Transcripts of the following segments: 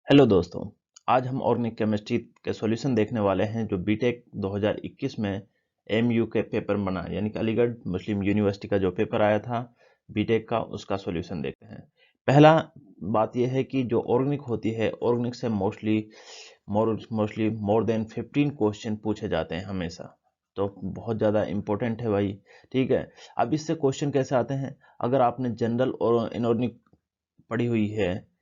Hello दोस्तों। आज हम ऑर्गेनिक केमिस्ट्री के सॉल्यूशन देखने वाले हैं जो बीटेक 2021 में एमयू के पेपर बना यानी कि अलीगढ़ मुस्लिम यूनिवर्सिटी का जो पेपर आया था बीटेक का, उसका सॉल्यूशन देखते हैं। पहला बात यह है कि जो ऑर्गेनिक होती है, ऑर्गेनिक से मोस्टली मोर देन 15 क्वेश्चन पूछे जाते हैं हमेशा, तो बहुत ज़्यादा इंपॉर्टेंट है भाई। ठीक है, अब इससे क्वेश्चन कैसे आते हैं? अगर आपने जनरल और इनऑर्गेनिक पढ़ी हुई है,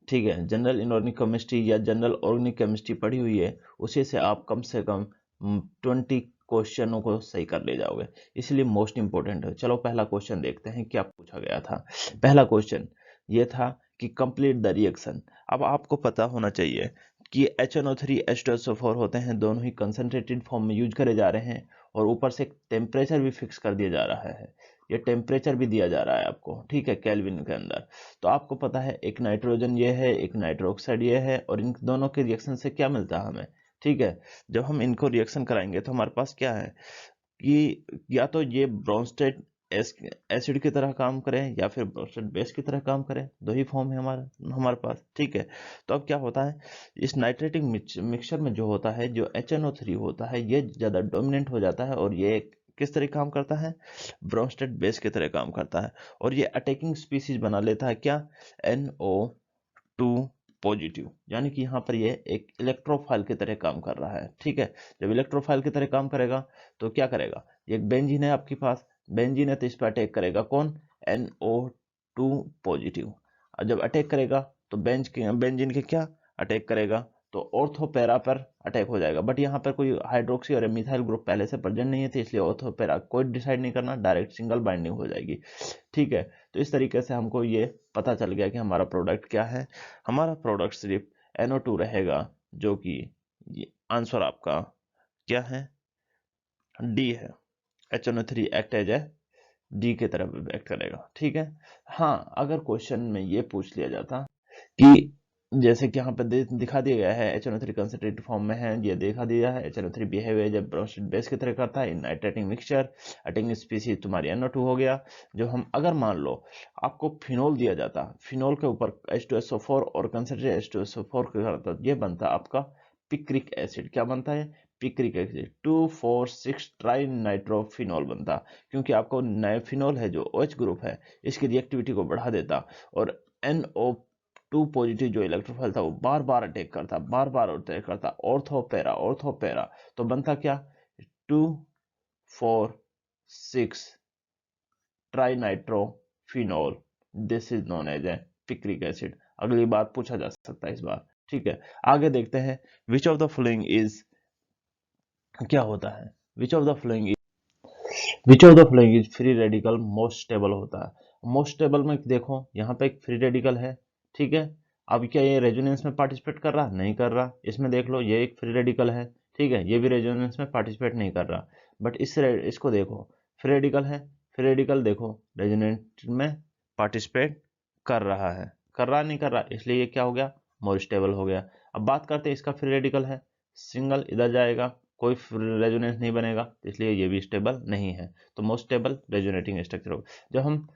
ठीक है, जनरल इनऑर्गेनिक केमिस्ट्री या जनरल ऑर्गेनिक केमिस्ट्री पढ़ी हुई है, उसी से आप कम से कम 20 क्वेश्चनों को सही कर ले जाओगे, इसलिए मोस्ट इंपॉर्टेंट है। चलो पहला क्वेश्चन देखते हैं क्या पूछा गया था। पहला क्वेश्चन ये था कि कंप्लीट द रिएक्शन। अब आपको पता होना चाहिए कि HNO3 H2SO4 होते हैं, दोनों ही कंसंट्रेटेड फॉर्म में यूज करे जा रहे हैं और ऊपर से टेम्परेचर भी फिक्स कर दिया जा रहा है। ये टेम्परेचर भी दिया जा रहा है आपको, ठीक है, केल्विन के अंदर। तो आपको पता है एक नाइट्रोजन ये है, एक नाइट्रोक्साइड ये है, और इन दोनों के रिएक्शन से क्या मिलता है हमें? ठीक है, जब हम इनको रिएक्शन कराएंगे तो हमारे पास क्या है कि या तो ये ब्रोंस्टेड एसिड की तरह काम करें या फिर ब्रोंस्टेड बेस की तरह काम करें, दो ही फॉर्म है हमारे हमारे पास। ठीक है, तो अब क्या होता है, इस नाइट्रेटिक मिक्सचर में जो होता है, जो HNO3 होता है, ये ज़्यादा डोमिनेंट हो जाता है और ये किस तरह काम करता है? ब्रोंस्टेड बेस की तरह काम करता है और ये अटैकिंग स्पीसीज बना लेता है क्या? NO2 पॉजिटिव, यानी कि यहाँ पर ये एक इलेक्ट्रोफाइल की तरह काम कर रहा है। ठीक है, जब इलेक्ट्रोफाइल की तरह काम करेगा तो क्या करेगा? एक बेंजीन है आपके पास, बेंजीन है तो इस पर अटैक करेगा कौन? NO2 positive. और जब अटैक करेगा तो बेंजीन के क्या अटैक करेगा? तो ऑर्थो पैरा पर अटैक हो जाएगा। बट यहाँ पर कोई हाइड्रोक्सी और मिथाइल ग्रुप पहले से प्रेजेंट नहीं है, तो इसलिए ऑर्थो पैरा कोई डिसाइड नहीं करना, डायरेक्ट सिंगल बाइंडिंग हो जाएगी। ठीक है, तो इस तरीके से हमको ये पता चल गया कि हमारा प्रोडक्ट क्या है। हमारा प्रोडक्ट सिर्फ NO2 रहेगा, जो कि आंसर आपका क्या है? डी है। HNO3 act as A D की तरफ एक्ट करेगा। ठीक है, हाँ, अगर क्वेश्चन में ये पूछ लिया जाता कि जैसे कि यहाँ पे दिखा दिया गया है HNO3 कंसंट्रेटेड फॉर्म में है, ये दिखा दिया है HNO3 behave as a Bronsted base की तरह करता है in nitrating mixture, attacking species तुम्हारी NO2 हो गया। जो हम अगर मान लो आपको फिनोल दिया जाता, फिनोल के ऊपर H2SO4 और कंसंट्रेटेड H2SO4 के करता, ये बनता आपका पिक्रिक एसिड। क्या बनता है? पिक्रिक एसिड 2,4,6 ट्राई नाइट्रोफिनोल बनता, क्योंकि आपको नाइफिनोल है जो OH ग्रुप है, इसकी रिएक्टिविटी को बढ़ा देता और NO2 पॉजिटिव जो इलेक्ट्रोफाइल था वो बार बार अटैक करता ऑर्थोपेरा। तो बनता क्या? 2,4,6 trinitrophenol. This is known as a picric acid. अगली बार पूछा जा सकता है इस बार। ठीक है, आगे देखते हैं। Which of the following is, क्या होता है? Which of the following is free radical most stable होता है? मोस्ट स्टेबल में देखो यहाँ पे एक फ्री रेडिकल है। ठीक है, अब क्या ये रेजोनेंस में पार्टिसिपेट कर रहा? नहीं कर रहा। इसमें देख लो ये एक फ्री रेडिकल है, ठीक है, ये भी रेजोनेंस में पार्टिसिपेट नहीं कर रहा। बट इसको देखो, फ्री रेडिकल है, फ्री रेडिकल देखो रेजोनेंस में पार्टिसिपेट कर रहा है, कर रहा नहीं कर रहा, इसलिए ये क्या हो गया? मोर स्टेबल हो गया। अब बात करते हैं इसका फ्री रेडिकल है, सिंगल इधर जाएगा, कोई रेजोनेंस नहीं बनेगा, इसलिए ये भी स्टेबल नहीं है। तो मोस्ट स्टेबल रेजोनेटिंग स्ट्रक्चर होगा। जब हम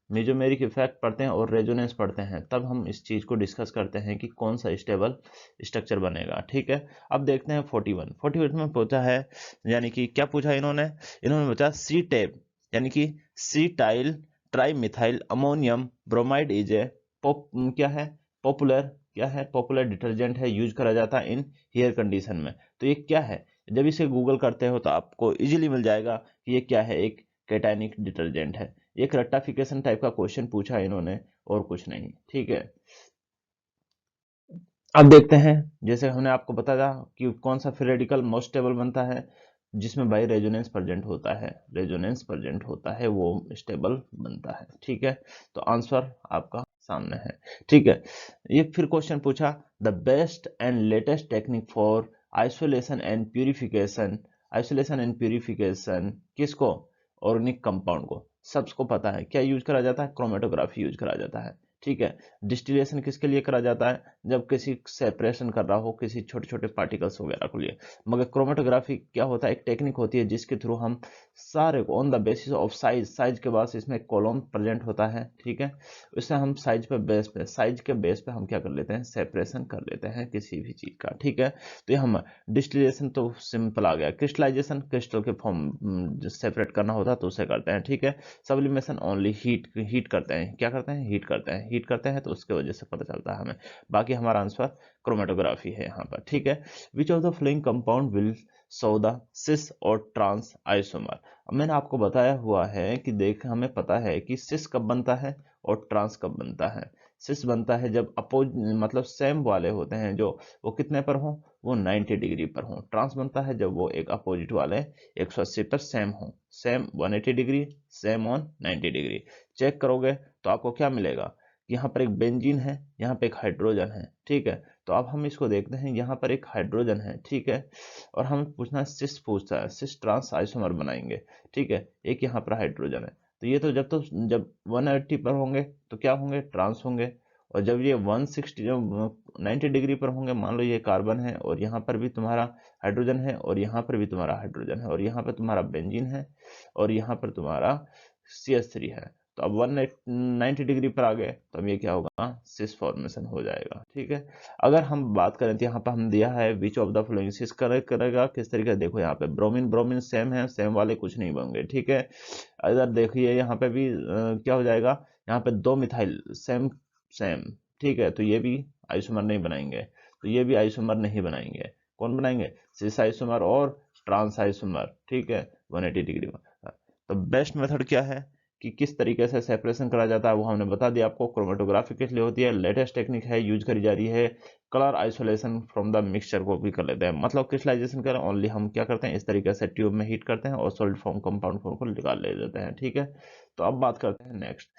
मीजोमेरिक इफेक्ट पढ़ते हैं और रेजोनेंस पढ़ते हैं, तब हम इस चीज को डिस्कस करते हैं कि कौन सा स्टेबल स्ट्रक्चर बनेगा। ठीक है, अब देखते हैं 41 में पूछा है, यानी कि क्या पूछा इन्होंने पूछा सी टेप, यानी कि cetyl trimethyl ammonium bromide is a क्या है? पॉपुलर, क्या है? पॉपुलर डिटर्जेंट है, यूज करा जाता है इन हेयर कंडीशन में। तो ये क्या है? जब इसे गूगल करते हो तो आपको इजीली मिल जाएगा कि ये क्या है, एक कैटाइनिक डिटर्जेंट है। एक रेक्टाफिकेशन टाइप का क्वेश्चन पूछा है इन्होंने, और कुछ नहीं। ठीक है, अब देखते हैं, जैसे हमने आपको बताया कि कौन सा फ्री रेडिकल मोस्ट स्टेबल बनता है, जिसमें भाई रेजोनेंस प्रेजेंट होता है, वो स्टेबल बनता है। ठीक है, तो आंसर आपका सामने है। ठीक है, ये फिर क्वेश्चन पूछा the best and latest technique for isolation and purification किसको? ऑर्गेनिक कंपाउंड को। सबको पता है क्या यूज करा जाता है? क्रोमेटोग्राफी यूज करा जाता है। ठीक है। डिस्टिलेशन किसके लिए करा जाता है? जब किसी सेपरेशन कर रहा हो किसी छोटे छोटे पार्टिकल्स वगैरह के लिए। मगर क्रोमेटोग्राफी क्या होता है? एक टेक्निक होती है जिसके थ्रू हम सारे को on the basis of size, size के बाद इसमें कॉलम प्रेजेंट होता है, ठीक है, उससे हम साइज पे बेस पे, साइज के बेस पे हम क्या कर लेते हैं? सेपरेशन कर लेते हैं किसी भी चीज का, ठीक है। तो ये हम डिस्टिलेशन तो सिंपल आ गया। क्रिस्टलाइजेशन क्रिस्टल के फॉर्म सेपरेट करना होता है तो उसे करते हैं, ठीक है। सब्लिमेशन ओनली हीट करते हैं। क्या करते हैं? हीट करते हैं। हीट करते हैं तो उसके वजह से पता चलता है हमें। बाकी हमारा आंसर क्रोमेटोग्राफी है यहाँ पर, ठीक है। Which of the following compound will show the cis और ट्रांस आइसोमर? अब मैंने आपको बताया हुआ है कि देख हमें पता है कि सिस कब बनता है और ट्रांस कब बनता है। सिस बनता है जब अपोज मतलब सेम वाले होते हैं जो, वो कितने पर हो? वो 90 डिग्री पर हो। ट्रांस बनता है जब वो एक अपोजिट वाले 180 पर सेम हो, same 180 degree, same on 90 degree. Check करोगे तो आपको क्या मिलेगा? यहाँ पर एक बेंजीन है, यहाँ पे एक हाइड्रोजन है, ठीक है। तो अब हम इसको देखते हैं, यहाँ पर एक हाइड्रोजन है, ठीक है, और हमें पूछना है सिस, पूछता है सिस ट्रांस आइसोमर बनाएंगे, ठीक है। एक यहाँ पर हाइड्रोजन है, तो ये तो जब 180 पर होंगे तो क्या होंगे? ट्रांस होंगे। और जब ये 160 जब 90 डिग्री पर होंगे, मान लो ये कार्बन है और यहाँ पर भी तुम्हारा हाइड्रोजन है और यहाँ पर भी तुम्हारा हाइड्रोजन है और यहाँ पर तुम्हारा बेंजीन है और यहाँ पर तुम्हारा CH3 है। तो अब 190 डिग्री पर आ गए तो अब ये क्या होगा? सिस फॉर्मेशन हो जाएगा, ठीक है। अगर हम बात करें तो यहाँ पर हम दिया है विच ऑफ द फॉलोइंग सिस करेगा किस तरीके से? देखो यहाँ पे ब्रोमीन ब्रोमीन सेम है, सेम वाले कुछ नहीं बनेंगे, ठीक है। इधर देखिए यहाँ पे भी क्या हो जाएगा? यहाँ पे 2 मिथाइल सेम सेम, ठीक है, तो ये भी आइसोमर नहीं बनाएंगे, तो ये भी आइसोमर नहीं बनाएंगे। कौन बनाएंगे? सिस आइसोमर और ट्रांस आइसोमर, ठीक है, 180 डिग्री में। तो बेस्ट मेथड क्या है कि किस तरीके से सेपरेशन करा जाता है वो हमने बता दिया आपको। क्रोमेटोग्राफी किस लिए होती है? लेटेस्ट टेक्निक है, यूज करी जा रही है। Colour isolation from the mixture को भी कर लेते हैं, मतलब क्रिस्टलाइजेशन करें ओनली हम क्या करते हैं? इस तरीके से ट्यूब में हीट करते हैं और सॉलिड फॉर्म कंपाउंड फॉर्म को निकाल ले देते हैं, ठीक है। तो अब बात करते हैं next,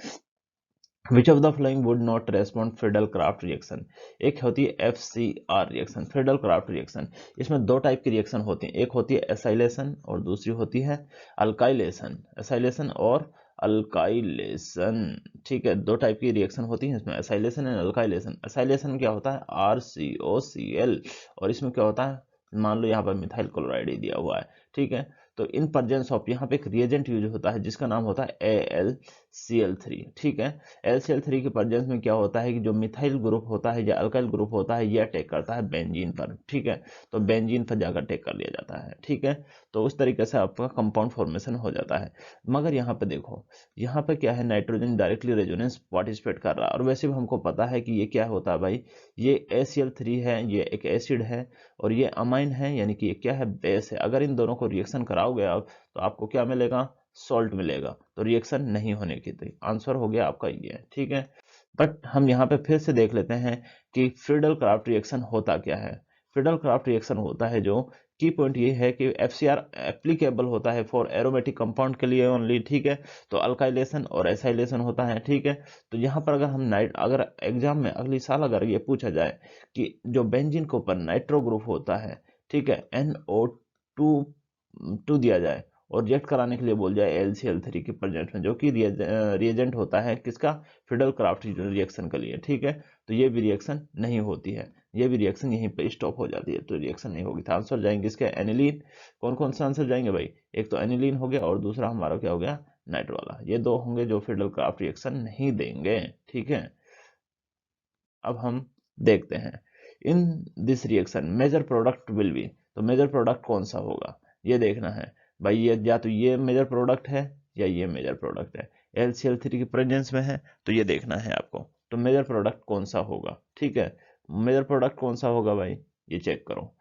which of the flowing would not respond Friedel craft reaction? एक होती है FCR reaction, Friedel craft reaction. इसमें दो टाइप की रिएक्शन होती है, एक होती है एसाइलेशन और दूसरी होती है अल्काइलेशन। एसाइलेशन और अल्काइलेशन, ठीक है, दो टाइप की रिएक्शन होती है इसमें, एसाइलेशन एंड अल्काइलेशन। एसाइलेशन क्या होता है? RCOCl, और इसमें क्या होता है? मान लो यहाँ पर मिथाइल क्लोराइड ही दिया हुआ है, ठीक है। तो इन प्रेजेंस ऑफ, यहाँ पे एक रिएजेंट यूज होता है जिसका नाम होता है AlCl3, ठीक है। LCl3 के प्रेजेंस में क्या होता है कि जो मिथाइल ग्रुप होता है या अल्काइल ग्रुप होता है, ये अटैक करता है बेंजीन पर, ठीक है। तो बेंजीन पर जाकर अटैक कर लिया जाता है, ठीक है। तो उस तरीके से आपका कंपाउंड फॉर्मेशन हो जाता है। मगर यहाँ पे देखो, यहाँ पे क्या है? नाइट्रोजन डायरेक्टली रेजोनेंस पार्टिसिपेट कर रहा है, और वैसे भी हमको पता है कि ये क्या होता है भाई? ये ACl3 है, ये एक एसिड है, और ये अमाइन है, यानी कि ये क्या है? बेस है। अगर इन दोनों को रिएक्शन कराओगे आप तो आपको क्या मिलेगा? सॉल्ट मिलेगा। तो रिएक्शन नहीं होने की, तो आंसर हो गया आपका ये, ठीक है। बट हम यहाँ पे फिर से देख लेते हैं कि फ्रीडल क्राफ्ट रिएक्शन होता क्या है। फ्रीडल क्राफ्ट रिएक्शन होता है जो की पॉइंट ये है कि FCR एप्लीकेबल होता है फॉर एरोमेटिक कंपाउंड के लिए ओनली, ठीक है। तो अल्काइलेशन और एसाइलेशन होता है, ठीक है। तो यहाँ पर अगर एग्जाम में अगली साल अगर ये पूछा जाए कि जो बेंजीन के ऊपर नाइट्रो ग्रुप होता है, ठीक है, NO2 दिया जाए और रिएक्ट कराने के लिए बोल जाए LCl3 के प्रेजेंट में, जो कि रिएजेंट होता है किसका? फ्रीडल क्राफ्ट रिएक्शन के लिए, ठीक है। तो ये भी रिएक्शन नहीं होती है, ये भी रिएक्शन यहीं पे स्टॉप हो जाती है, तो रिएक्शन नहीं होगी। तो आंसर जाएंगे इसके एनिलीन। कौन कौन सा आंसर जाएंगे भाई? एक तो एनिलीन हो गया और दूसरा हमारा क्या हो गया? नाइट्रो वाला। ये दो होंगे जो फ्रीडल क्राफ्ट रिएक्शन नहीं देंगे, ठीक है। अब हम देखते हैं in this reaction major product will be, तो मेजर प्रोडक्ट कौन सा होगा ये देखना है भाई। ये या तो ये मेजर प्रोडक्ट है या ये मेजर प्रोडक्ट है। LCl3 की प्रेजेंस में है तो ये देखना है आपको, तो मेजर प्रोडक्ट कौन सा होगा, ठीक है। मेजर प्रोडक्ट कौन सा होगा भाई? ये चेक करो,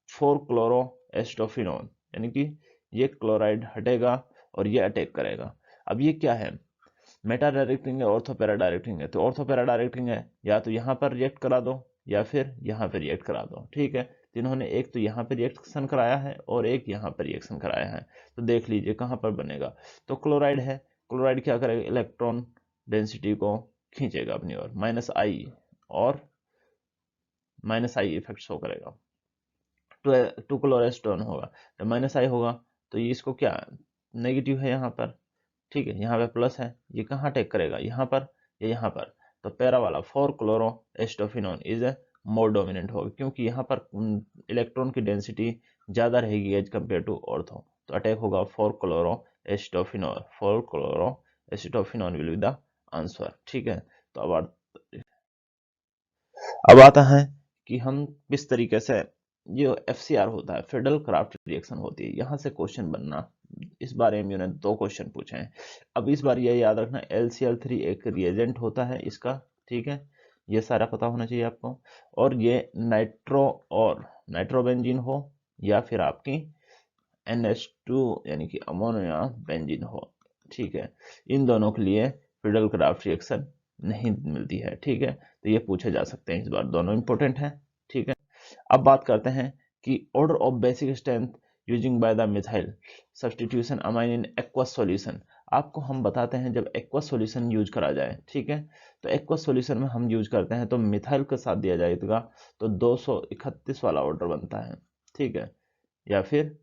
4 क्लोरोएस्टोफिनोन, यानी कि ये क्लोराइड हटेगा और ये अटैक करेगा। अब ये क्या है? मेटा डायरेक्टिंग है, ऑर्थो पैरा डायरेक्टिंग है। तो ऑर्थो पैरा डायरेक्टिंग है, या तो यहाँ पर रिएक्ट करा दो या फिर यहाँ पे रिएक्ट करा दो, ठीक है। तो इन्होंने एक तो यहाँ पे रिएक्शन कराया है और एक यहाँ पर रिएक्शन कराया है, तो देख लीजिए कहाँ पर बनेगा। तो क्लोराइड है, क्लोराइड क्या करेगा? इलेक्ट्रॉन डेंसिटी को खींचेगा अपनी ओर, -I, और -I इफेक्ट शो करेगा। टू क्लोरेस्टोन होगा, तो -I होगा, तो ये इसको क्या? नेगेटिव है यहाँ पर, ठीक है, यहाँ पे प्लस है, ये कहाँ अटैक करेगा? यहाँ पर या यहाँ पर? तो पैरा वाला 4 chloro acetophenone is a more dominant होगा, क्योंकि यहाँ पर इलेक्ट्रॉन की डेंसिटी ज़्यादा रहेगी एज कम्पेयर टू ऑर्थो। तो अटैक होगा 4 chloro acetophenone, 4 chloro acetophenone will be the answer. ठीक है, तो अब आता है कि हम किस तरीके से जो FCR होता है, फ्रीडल क्राफ्ट रिएक्शन होती है, यहाँ से क्वेश्चन बनना। इस बार एमयू ने 2 क्वेश्चन पूछे हैं। अब इस बार ये याद रखना LCl3 एक रिएजेंट होता है इसका, ठीक है, ये सारा पता होना चाहिए आपको। और ये नाइट्रोबेंजीन हो या फिर आपकी NH2 यानी कि अमोनिया बेंजीन हो, ठीक है, इन दोनों के लिए फ्रीडल क्राफ्ट रिएक्शन नहीं मिलती है। ठीक है, तो ये पूछे जा सकते हैं इस बार, दोनों इंपॉर्टेंट हैं। ठीक है, अब बात करते हैं कि order of basic strength using by the methyl substitution amine in aqueous solution. आपको हम बताते हैं जब एक्वस सॉल्यूशन यूज करा जाए, ठीक है, तो एक्वस सॉल्यूशन में हम यूज करते हैं तो मिथाइल के साथ दिया जाएगा तो 231 वाला ऑर्डर बनता है, ठीक है, या फिर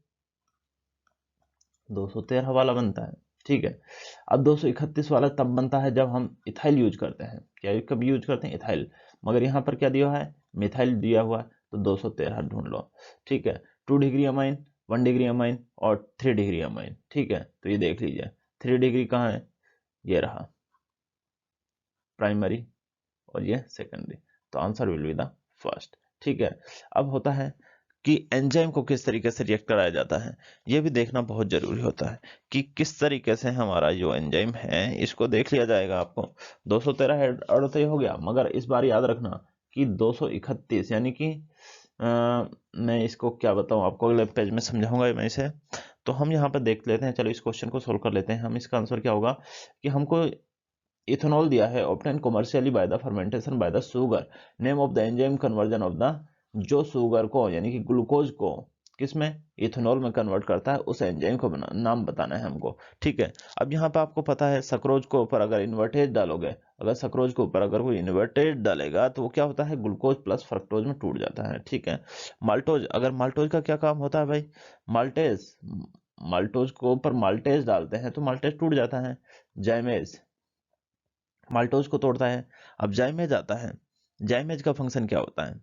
213 वाला बनता है। ठीक है, अब 231 वाला तब बनता है जब हम इथाइल यूज करते हैं। क्या कब यूज करते हैं? इथाइल। मगर यहाँ पर क्या दिया हुआ है? मिथाइल दिया हुआ है, तो 213 ढूंढ लो। ठीक है, 2 डिग्री अमाइन, 1 डिग्री अमाइन और 3 डिग्री अमाइन। ठीक है, तो ये देख लीजिए 3 डिग्री कहाँ है, ये रहा प्राइमरी और ये सेकेंडरी, तो answer will be the first. ठीक है, अब होता है कि एंजाइम को किस तरीके से रिएक्ट कराया जाता है, ये भी देखना बहुत जरूरी होता है कि किस तरीके से हमारा जो एंजाइम है इसको देख लिया जाएगा। आपको 213 अर्थ तो हो गया, मगर इस बार याद रखना कि 231 यानी कि मैं इसको क्या बताऊं आपको, अगले पेज में समझाऊंगा मैं इसे। तो हम यहाँ पर देख लेते हैं, चलो इस क्वेश्चन को सोल्व कर लेते हैं हम। इसका आंसर क्या होगा कि हमको इथेनॉल दिया है, obtain commercially by the fermentation by the sugar, name of the enzyme conversion of the, जो शुगर को यानी कि ग्लूकोज को किसमें, इथेनॉल में कन्वर्ट करता है, उस एंजाइम को नाम बताना है हमको। ठीक है, अब यहाँ पे आपको पता है सक्रोज को ऊपर अगर इन्वर्टेज डालोगे, अगर सक्रोज के ऊपर अगर कोई इन्वर्टेज डालेगा तो वो क्या होता है, ग्लूकोज प्लस फ्रक्टोज में टूट जाता है। ठीक है, माल्टोज, अगर माल्टोज का क्या काम होता है भाई, माल्टेज, माल्टोज को ऊपर माल्टेज डालते हैं तो माल्टेज टूट जाता है। जाइमेज माल्टोज को तोड़ता है। अब जाइमेज आता है, जाइमेज का फंक्शन क्या होता है,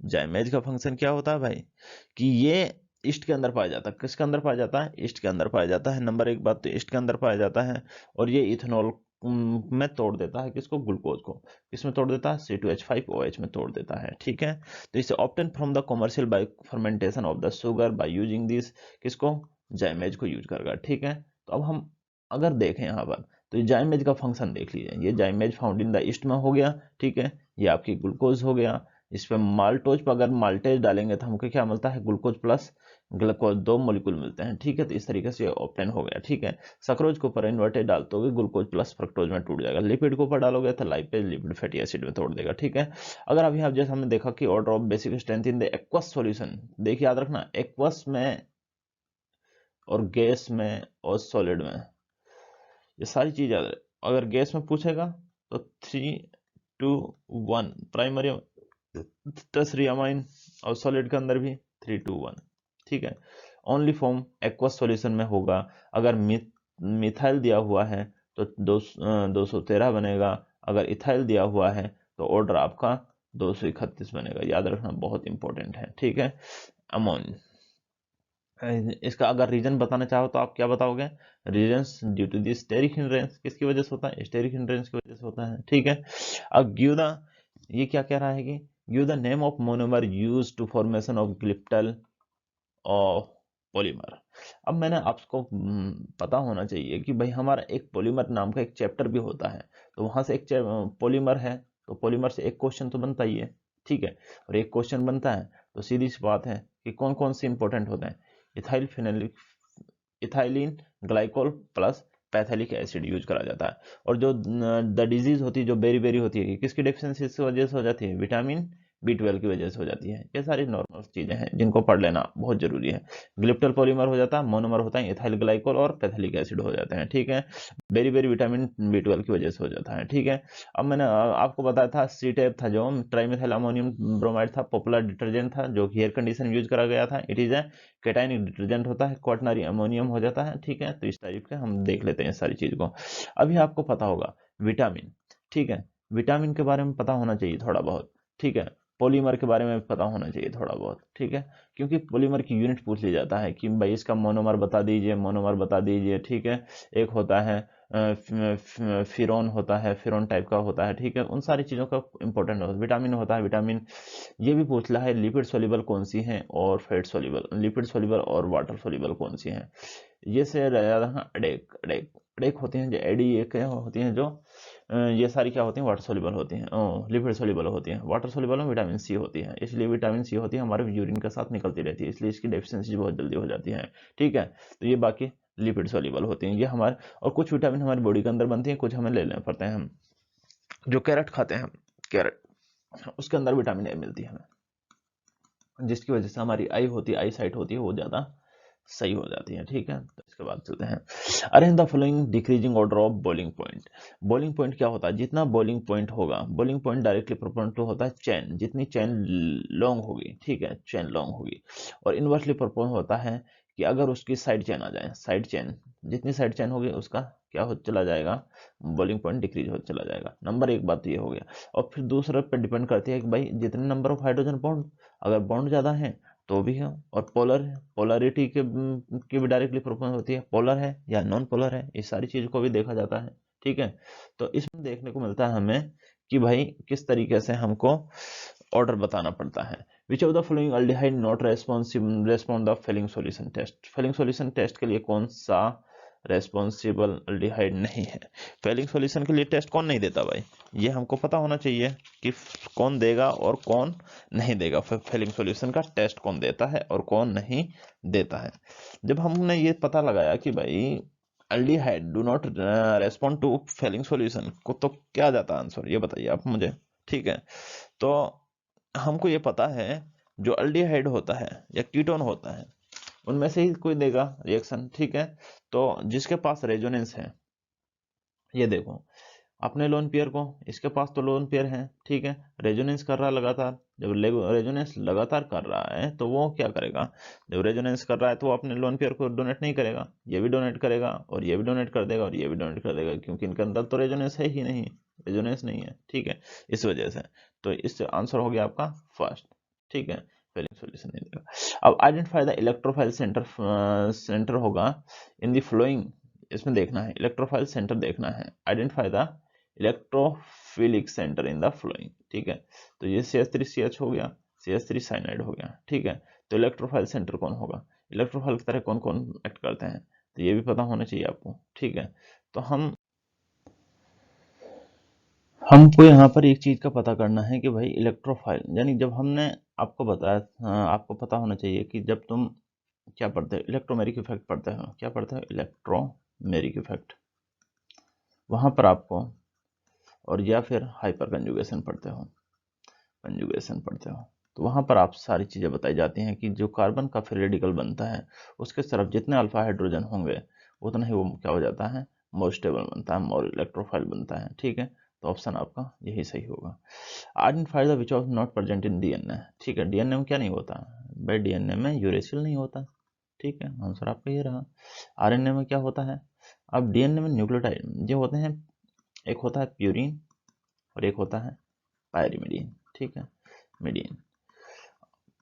जाइमेज का फंक्शन क्या होता है भाई, कि ये ईस्ट के अंदर पाया जाता है। किसके अंदर पाया जाता है? ईस्ट के अंदर पाया जाता है। नंबर एक बात तो ईस्ट के अंदर पाया जाता है, और ये इथेनॉल में तोड़ देता है किसको, ग्लूकोज को। किसमें तोड़ देता है? C2H5OH में तोड़ देता है। ठीक है, तो इसे obtain from the commercial bye fermentation of the sugar by using this, किसको, जाइमेज को यूज करेगा। ठीक है, तो अब हम अगर देखें यहाँ पर तो ये जाइमेज का फंक्शन देख लीजिए, ये जाइमेज फाउंड इन द ईस्ट में हो गया। ठीक है, ये आपकी ग्लूकोज हो गया। इस पे माल्टोज पर अगर माल्टेज डालेंगे तो हमको क्या मिलता है, ग्लूकोज प्लस ग्लूकोज, 2 मॉलिक्यूल मिलते हैं। ठीक है, तो इस तरीके से ऑप्टेन हो गया। ठीक है, सक्रोज के ऊपर इन्वर्टेज डालते हो ग्लूकोज प्लस फ्रक्टोज में टूट जाएगा। लिपिड के ऊपर डालोगे तो लाइपेज लिपिड फैटी एसिड में तोड़ देगा। ठीक है, अगर अभी आप जैसे हमने देखा कि order of basic strength in the aqueous solution, देखिए याद रखना एक्वस में और गैस में और सॉलिड में, ये सारी चीज याद रहे। अगर गैस में पूछेगा तो 3, 2, 1 प्राइमरी टर्सरी अमाइन, और सॉलिड के अंदर भी 3, 2, 1। ठीक है, ओनली फॉर्म एक्वस सॉल्यूशन में होगा। अगर मिथाइल दिया हुआ है तो 213 बनेगा, अगर इथाइल दिया हुआ है तो ऑर्डर आपका 231 बनेगा। याद रखना, बहुत इंपॉर्टेंट है। ठीक है, अमोन, इसका अगर रीजन बताना चाहो तो आप क्या बताओगे, reasons due to the steric hindrance, किसकी वजह से होता है, स्टेरिक हिंड्रेंस की वजह से होता है। ठीक है, अब गिव द, ये क्या कह रहा है कि give the name of monomer used to formation of glyptal of polymer. अब मैंने आपको पता होना चाहिए कि भाई हमारा एक पॉलीमर नाम का एक चैप्टर भी होता है, तो वहां से एक पॉलीमर है, तो पॉलीमर से एक क्वेश्चन तो बनता ही है। ठीक है, और एक क्वेश्चन बनता है तो सीधी सी बात है कि कौन कौन से इंपॉर्टेंट होते हैं, ethyl phenylic, ethylene glycol plus phthalic acid use करा जाता है। और जो द डिजीज होती है, जो बेरी बेरी होती है, किसकी डेफिशिएंसी की वजह से हो जाती है, विटामिन B12 की वजह से हो जाती है। ये सारी नॉर्मल चीजें हैं जिनको पढ़ लेना बहुत जरूरी है। ग्लिप्टल पॉलीमर हो जाता है, मोनोमर होता है इथाइल ग्लाइकोल और पैथेलिक एसिड हो जाते हैं। ठीक है, बेरी बेरी विटामिन B12 की वजह से हो जाता है। ठीक है, अब मैंने आपको बताया था सी टैप था जो ट्राइमेथाइल अमोनियम ब्रोमाइड था, पॉपुलर डिटर्जेंट था जो हेयर कंडीशन यूज करा गया था। It is a cationic detergent होता है, क्वाटनरी अमोनियम हो जाता है। ठीक है, तो इस टाइप के हम देख लेते हैं सारी चीज को। अभी आपको पता होगा विटामिन, ठीक है, विटामिन के बारे में पता होना चाहिए थोड़ा बहुत, ठीक है। पॉलीमर के बारे में पता होना चाहिए थोड़ा बहुत, ठीक है, क्योंकि पॉलीमर की यूनिट पूछ ली जाता है कि भाई इसका मोनोमर बता दीजिए, मोनोमर बता दीजिए, ठीक है। एक होता है फिरॉन होता है, फिरॉन टाइप का होता है, ठीक है। उन सारी चीज़ों का इंपॉर्टेंट होता है। विटामिन होता है, विटामिन ये भी पूछ रहा है लिपिड सोल्यूबल कौन सी हैं और फैट सोल्यूबल, लिपिड सोल्यूबल और वाटर सोल्यूबल कौन सी हैं। ये से ज़्यादा अडेक अडेक अडेक होती हैं जो एडी एक होती हैं जो ये सारी क्या होती हैं, वाटर सोल्यूबल होती हैं, लिपिड सोल्यूबल होती हैं। वाटर सोल्यूबल में विटामिन सी होती है, इसलिए विटामिन सी होती है हमारे यूरिन के साथ निकलती रहती है, इसलिए इसकी डेफिशिएंसी बहुत जल्दी हो जाती है, ठीक है। तो ये बाकी लिपिड सोल्यूबल होती हैं ये हमारे, और कुछ विटामिन हमारी बॉडी के अंदर बनती हैं, कुछ हमें लेने पड़ते हैं। हम जो कैरेट खाते हैं, हम कैरेट, उसके अंदर विटामिन ए मिलती है हमें, जिसकी वजह से हमारी आई होती है, आई साइट होती है वो ज़्यादा सही हो जाती है, ठीक है। तो इसके बाद चलते हैं, arrange the following decreasing order of boiling point. Boiling point क्या होता है, जितना बॉइलिंग पॉइंट होगा, boiling point directly proportional to होता है चेन, जितनी चेन लॉन्ग होगी, ठीक है, चेन लॉन्ग होगी, और इनवर्सली प्रोपोर्शनल होता है कि अगर उसकी साइड चेन आ जाए, साइड चेन, जितनी साइड चेन होगी उसका क्या हो चला जाएगा, बॉइलिंग पॉइंट डिक्रीज हो चला जाएगा। नंबर एक बात ये हो गया, और फिर दूसरे पर डिपेंड करती है कि भाई जितने नंबर ऑफ हाइड्रोजन बॉन्ड, अगर बॉन्ड ज़्यादा है तो भी है, और पोलर है, पोलरिटी के की भी डायरेक्टली प्रोपोर्शनल होती है, पोलर है या नॉन पोलर है, इस सारी चीज़ को भी देखा जाता है, ठीक है। तो इसमें देखने को मिलता है हमें कि भाई किस तरीके से हमको ऑर्डर बताना पड़ता है। Which of the following aldehyde not respond the Fehling solution test. Fehling solution test के लिए कौन सा रेस्पॉन्सिबल अल्डिहाइड नहीं है। फेलिंग सॉल्यूशन के लिए टेस्ट कौन नहीं देता भाई, ये हमको पता होना चाहिए कि कौन देगा और कौन नहीं देगा। फेलिंग सॉल्यूशन का टेस्ट कौन देता है और कौन नहीं देता है। जब हमने ये पता लगाया कि भाई aldehyde do not respond to Fehling solution को, तो क्या जाता आंसर ये बताइए आप मुझे, ठीक है। तो हमको ये पता है जो अल्डिहाइड होता है या कीटोन होता है उनमें से ही कोई देगा रिएक्शन, ठीक है। तो जिसके पास रेजोनेंस है, ये देखो अपने लोन पेयर को, इसके पास तो लोन पेयर है, ठीक है, रेजोनेंस कर रहा है लगातार। जब रेजोनेंस लगातार कर रहा है तो वो क्या करेगा, जब रेजोनेंस कर रहा है तो वो अपने लोन पेयर को डोनेट नहीं करेगा, ये भी डोनेट करेगा और ये भी डोनेट कर देगा और ये भी डोनेट कर देगा, क्योंकि इनके अंदर तो रेजोनेंस है ही नहीं, रेजोनेंस नहीं है, ठीक है, इस वजह से। तो इससे आंसर हो गया आपका फर्स्ट, ठीक है, फेलिंग सॉल्यूशन नहीं देगा। अब identify the electrophile centre, centre होगा इन द फ्लोइंग, इसमें देखना है इलेक्ट्रोफाइल सेंटर देखना है, identify the electrophilic centre in the flowing, ठीक है। तो ये CH3CH हो गया, CH3 साइनाइड हो गया, ठीक है। तो इलेक्ट्रोफाइल सेंटर कौन होगा, इलेक्ट्रोफाइल की तरह कौन कौन एक्ट करते हैं, तो ये भी पता होना चाहिए आपको, ठीक है। तो हमको यहाँ पर एक चीज का पता करना है कि भाई इलेक्ट्रोफाइल, यानी जब हमने आपको बताया, आपको पता होना चाहिए कि जब तुम क्या पढ़ते हो, इलेक्ट्रोमेरिक इफेक्ट पढ़ते हो, क्या पढ़ते हो, इलेक्ट्रोमेरिक इफेक्ट, वहां पर आपको, और या फिर हाइपर कंजुगेशन पढ़ते हो, कंजुगेशन पढ़ते हो, तो वहां पर आप सारी चीजें बताई जाती हैं कि जो कार्बन का फ्री रेडिकल बनता है उसके तरफ जितने अल्फा हाइड्रोजन होंगे उतना ही वो क्या हो जाता है, मोर स्टेबल बनता है, मोर इलेक्ट्रोफाइल बनता है, ठीक है। तो ऑप्शन आपका यही सही होगा। Identify the which of not present in DNA, ठीक है, डीएनए में क्या नहीं होता भाई, डीएनए में यूरेसिल नहीं होता, ठीक है, आंसर आपका ये रहा। आरएनए में क्या होता है, अब डीएनए में न्यूक्लियोटाइड जो होते हैं, एक होता है प्यूरिन और एक होता है पायरिमिडीन, ठीक है, मीडियन।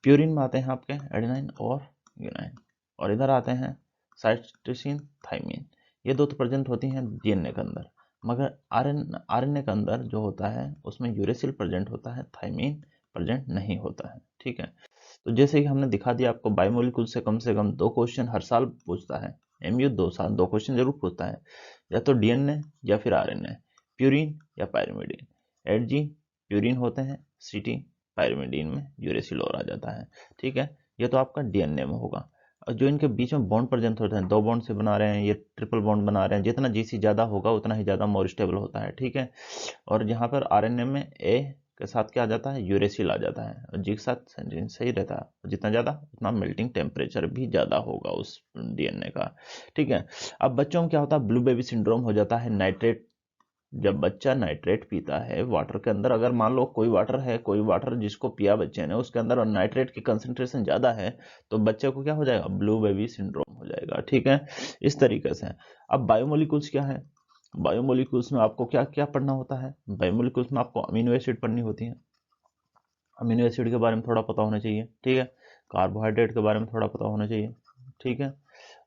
प्यूरिन में आते हैं आपके एडेनाइन और यूनाइन, और इधर आते हैं साइटोसिन, थाइमिन, ये दो तो प्रेजेंट होती हैं डीएनए के अंदर, मगर आरएनए के अंदर जो होता है उसमें यूरेसिल प्रेजेंट होता है, थाइमिन प्रेजेंट नहीं होता है, ठीक है। तो जैसे कि हमने दिखा दिया आपको, बायोमोलिक्यूल से कम 2 क्वेश्चन हर साल पूछता है, एमयू 2 क्वेश्चन जरूर पूछता है, या तो डीएनए या फिर आरएनए, प्यूरिन या पायरिमिडीन। एडजी प्यूरिन होते हैं, सीटी पायरिमिडीन में यूरेसिल और आ जाता है, ठीक है। ये तो आपका डीएनए में होगा। और जो इनके बीच में बॉन्ड प्रेजेंट होते हैं, 2 बॉन्ड से बना रहे हैं, ये ट्रिपल बॉन्ड बना रहे हैं, जितना जीसी ज्यादा होगा उतना ही ज्यादा मोर स्टेबल होता है, ठीक है। और यहाँ पर आरएनए में ए के साथ क्या आ जाता है, यूरेसिल आ जाता है, और जी के साथ सेंजीन सही रहता है, जितना ज्यादा उतना मेल्टिंग टेम्परेचर भी ज्यादा होगा उस डीएनए का, ठीक है। अब बच्चों में क्या होता है, ब्लू बेबी सिंड्रोम हो जाता है, नाइट्रेट, जब बच्चा नाइट्रेट पीता है वाटर के अंदर, अगर मान लो कोई वाटर है, कोई वाटर जिसको पिया बच्चे ने उसके अंदर और नाइट्रेट की कंसंट्रेशन ज्यादा है, तो बच्चे को क्या हो जाएगा, ब्लू बेबी सिंड्रोम हो जाएगा, ठीक है, इस तरीके से। अब बायोमोलिक्यूल्स क्या है, बायोमोलिक्यूल्स में आपको क्या क्या पढ़ना होता है? बायोमोलिक्यूल्स में आपको अमीनो एसिड पढ़नी होती है, अमीनो एसिड के बारे में थोड़ा पता होना चाहिए, ठीक है। कार्बोहाइड्रेट के बारे में थोड़ा पता होना चाहिए, ठीक है।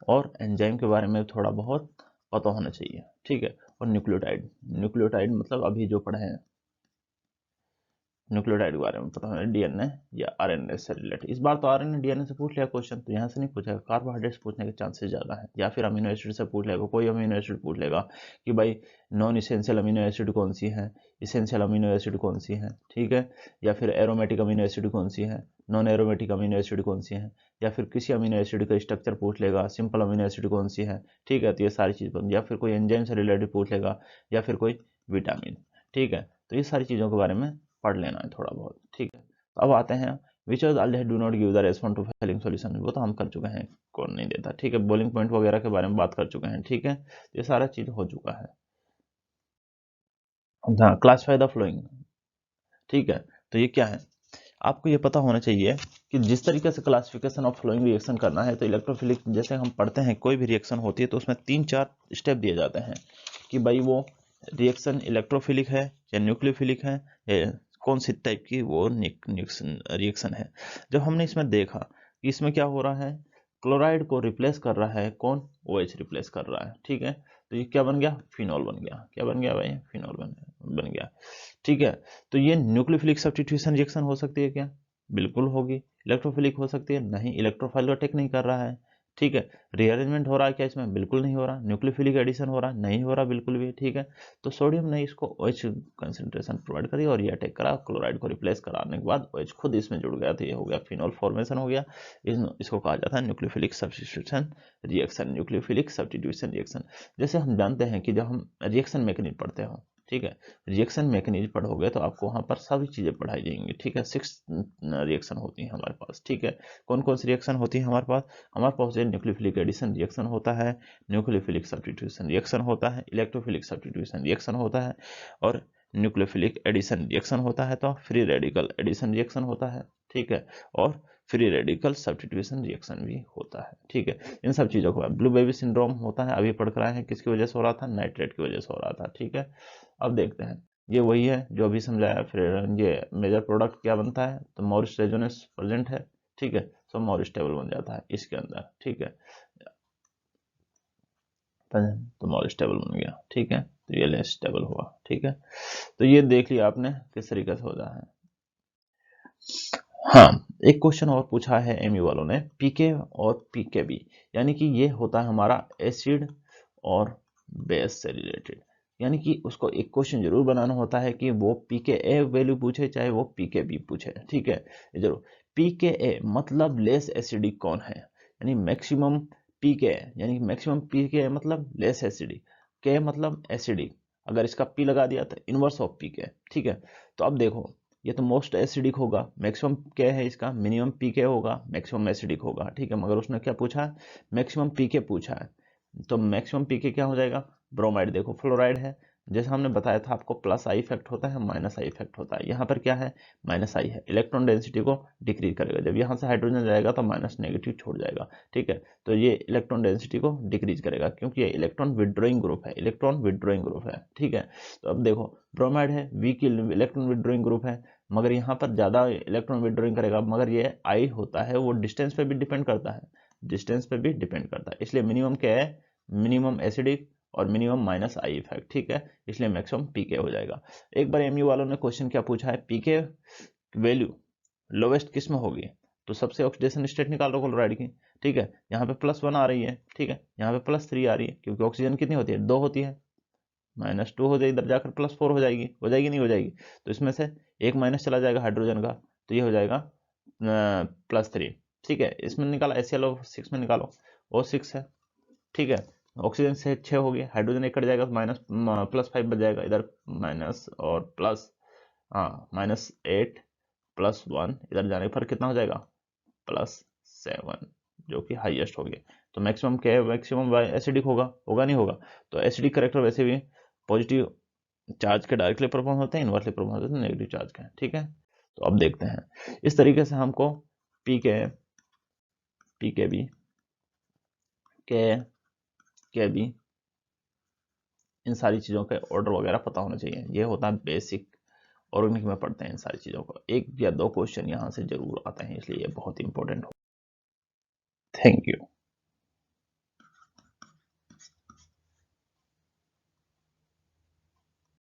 और एंजाइम के बारे में थोड़ा बहुत पता होना चाहिए, ठीक है। और न्यूक्लियोटाइड, न्यूक्लियोटाइड मतलब अभी जो पढ़े हैं, न्यूक्लियोटाइड के बारे में पता होना, डीएनए या आरएनए से रिलेटेड। इस बार तो आरएनए डीएनए से पूछ लिया क्वेश्चन, तो यहाँ से नहीं पूछेगा, कार्बोहाइड्रेट्स पूछने के चांसेस ज़्यादा है, या फिर अमीनो एसिड से पूछ लेगा, कोई अमीनो एसिड पूछ लेगा कि भाई नॉन इसेंशियल अमीनो एसिड कौन सी है, इसेंशियल अमीनो एसिड कौन सी है, ठीक है। या फिर एरोमेटिक अमीनो एसिड कौन सी है, नॉन एरोमेटिक अमीनो एसिड कौन सी है, या फिर किसी अमीनो एसिड का स्ट्रक्चर पूछ लेगा, सिंपल अमीनो एसिड कौन सी है, ठीक है। तो ये सारी चीज़, या फिर कोई एंजाइम से रिलेटेड पूछ लेगा, या फिर कोई विटामिन, ठीक है। तो ये सारी चीज़ों के बारे में पढ़ लेना है थोड़ा बहुत, ठीक है। तो अब आते हैं which of aldehyde do not give the response to Fehling solution, वो तो हम कर चुके हैं, कौन नहीं देता, ठीक है। बॉइलिंग पॉइंट वगैरह के बारे में बात कर चुके हैं, ठीक है। ये सारा चीज हो चुका है। हाँ, क्लासिफाई द फ्लोइंग, ठीक है। तो ये क्या है, आपको ये पता होना चाहिए कि जिस तरीके से क्लासिफिकेशन ऑफ फ्लोइंग रिएक्शन करना है, तो इलेक्ट्रोफिलिक जैसे हम पढ़ते हैं, कोई भी रिएक्शन होती है तो उसमें 3-4 स्टेप दिए जाते हैं कि भाई वो रिएक्शन इलेक्ट्रोफिलिक है या न्यूक्लियोफिलिक है, या कौन सी टाइप की वो रिएक्शन है। जब हमने इसमें देखा कि इसमें क्या हो रहा है, क्लोराइड को रिप्लेस कर रहा है कौन, OH रिप्लेस कर रहा है, ठीक है। तो ये क्या बन गया, फिनॉल बन गया, क्या बन गया भाई, फिनॉल बन गया, ठीक है। तो ये न्यूक्लियोफिलिक सब्स्टिट्यूशन रिएक्शन हो सकती है क्या, बिल्कुल होगी। इलेक्ट्रोफिलिक हो सकती है, नहीं, इलेक्ट्रोफाइल को टेक नहीं कर रहा है, ठीक है। रीअरेंजमेंट हो रहा है क्या इसमें, बिल्कुल नहीं हो रहा। न्यूक्लियोफिलिक एडिशन हो रहा है, नहीं हो रहा बिल्कुल भी, ठीक है। तो सोडियम ने इसको OH कंसंट्रेशन प्रोवाइड करी और ये अटैक करा, क्लोराइड को रिप्लेस कराने के बाद OH खुद इसमें जुड़ गया, तो ये हो गया फिनॉल फॉर्मेशन हो गया। इसको कहा जाता है nucleophilic substitution reaction, nucleophilic substitution reaction. जैसे हम जानते हैं कि जब हम रिएक्शन मैकेनिज्म पढ़ते हो, ठीक है, रिएक्शन मैकेनिज्म पढ़ोगे तो आपको वहां पर सभी चीजें पढ़ाई जाएंगी, ठीक है। 6 रिएक्शन होती हैं हमारे पास, ठीक है। कौन कौन सी रिएक्शन होती है हमारे पास, न्यूक्लियोफिलिक एडिशन रिएक्शन होता है, न्यूक्लियोफिलिक सब्स्टिट्यूशन रिएक्शन होता है, इलेक्ट्रोफिलिक सब्स्टिट्यूशन रिएक्शन होता है, और न्यूक्लियोफिलिक एडिशन रिएक्शन होता है तो फ्री रेडिकल एडिशन रिएक्शन होता है, ठीक है। और फ्री रेडिकल सब्स्टिट्यूशन रिएक्शन भी होता है, ठीक है। इन सब चीजों को ब्लू बेबी सिंड्रोम होता है, अभी पढ़ कर आए हैं, किसकी वजह से हो रहा था, नाइट्रेट की वजह से हो रहा था, ठीक है। अब देखते हैं, ये वही है जो अभी समझाया। फिर ये मेजर प्रोडक्ट क्या बनता है, तो मॉरिस रेजोनेंस प्रेजेंट है, ठीक है। तो मॉरिस टेबल बन जाता है इसके अंदर, ठीक है। तो मॉरिस टेबल बन गया, ठीक है। तो ये लेस टेबल हुआ, ठीक है। तो ये देख लिया आपने किस तरीके से हो रहा है। हाँ, एक क्वेश्चन और पूछा है एमयू वालों ने, पीके और पीकेबी, यानी कि ये होता है हमारा एसिड और बेस से रिलेटेड। यानी कि उसको एक क्वेश्चन जरूर बनाना होता है कि वो पीके वैल्यू पूछे चाहे वो पीकेबी पूछे, ठीक है, जरूर। पीके मतलब लेस एसिडिक कौन है, यानी मैक्सिमम पीके, यानी मैक्सिमम पीके मतलब लेस एसिडिक, के मतलब एसिडिक, अगर इसका पी लगा दिया तो इनवर्स ऑफ पीके, ठीक है। तो अब देखो, ये तो मोस्ट एसिडिक होगा, मैक्सिमम क्या है इसका, मिनिमम पीके होगा, मैक्सिमम एसिडिक होगा, ठीक है। मगर उसने क्या पूछा है, मैक्सिमम पीके पूछा है, तो मैक्सिमम पीके क्या हो जाएगा, ब्रोमाइड। देखो फ्लोराइड है, जैसे हमने बताया था आपको, प्लस आई इफेक्ट होता है, माइनस आई इफेक्ट होता है। यहाँ पर क्या है, माइनस आई है, इलेक्ट्रॉन डेंसिटी को डिक्रीज करेगा। जब यहाँ से हाइड्रोजन जाएगा तो माइनस नेगेटिव छोड़ जाएगा, ठीक है। तो ये इलेक्ट्रॉन डेंसिटी को डिक्रीज करेगा, क्योंकि ये इलेक्ट्रॉन विड्रॉइंग ग्रुप है, इलेक्ट्रॉन विड्रॉइंग ग्रुप है, ठीक है। तो अब देखो, ब्रोमाइड है, वीक इलेक्ट्रॉन विड्रॉइंग ग्रुप है, मगर यहाँ पर ज्यादा इलेक्ट्रॉन विड्रॉइंग करेगा, मगर ये आई होता है वो डिस्टेंस पे भी डिपेंड करता है, डिस्टेंस पे भी डिपेंड करता है। इसलिए मिनिमम क्या है, मिनिमम एसिडिक और मिनिमम माइनस आई इफेक्ट, ठीक है। इसलिए मैक्सिमम पीके हो जाएगा। एक बार एमयू वालों ने क्वेश्चन क्या पूछा है, पीके वैल्यू लोवेस्ट किस में होगी, तो सबसे ऑक्सीडेशन स्टेट निकालो क्लोराइड की, ठीक है। यहाँ पे +1 आ रही है, ठीक है, यहाँ पे +3 आ रही है, क्योंकि ऑक्सीजन कितनी होती है, 2 होती है, -2 हो जाएगी, इधर जाकर +4 हो जाएगी नहीं हो जाएगी, तो इसमें से एक माइनस चला जाएगा हाइड्रोजन का, तो ये हो जाएगा +3, ठीक है। इसमें निकाला HCl6 में निकालो, O6 है, ठीक है। ऑक्सीजन से 6 हो गया, हाइड्रोजन एक कट जाएगा तो +5 बच जाएगा, इधर माइनस और प्लस, हाँ, -8 +1, इधर जाने पर कितना हो जाएगा, +7, जो कि हाईएस्ट हो गया। तो मैक्सिमम क्या है, मैक्सिमम एसिडिक होगा, होगा नहीं होगा। तो एसिडिक करेक्टर वैसे भी पॉजिटिव चार्ज के डायरेक्टली प्रोपोर्शनल होते हैं, इनवर्सली प्रोपोर्शनल होते हैं नेगेटिव चार्ज के, ठीक है। तो अब देखते हैं, इस तरीके से हमको पीके, पीकेबी, के केबी इन सारी चीज़ों के ऑर्डर वगैरह पता होना चाहिए। ये होता है बेसिक, ऑर्गेनिक में पढ़ते हैं इन सारी चीज़ों को। 1 या 2 क्वेश्चन यहाँ से जरूर आते हैं, इसलिए ये बहुत इंपॉर्टेंट हो। Thank you.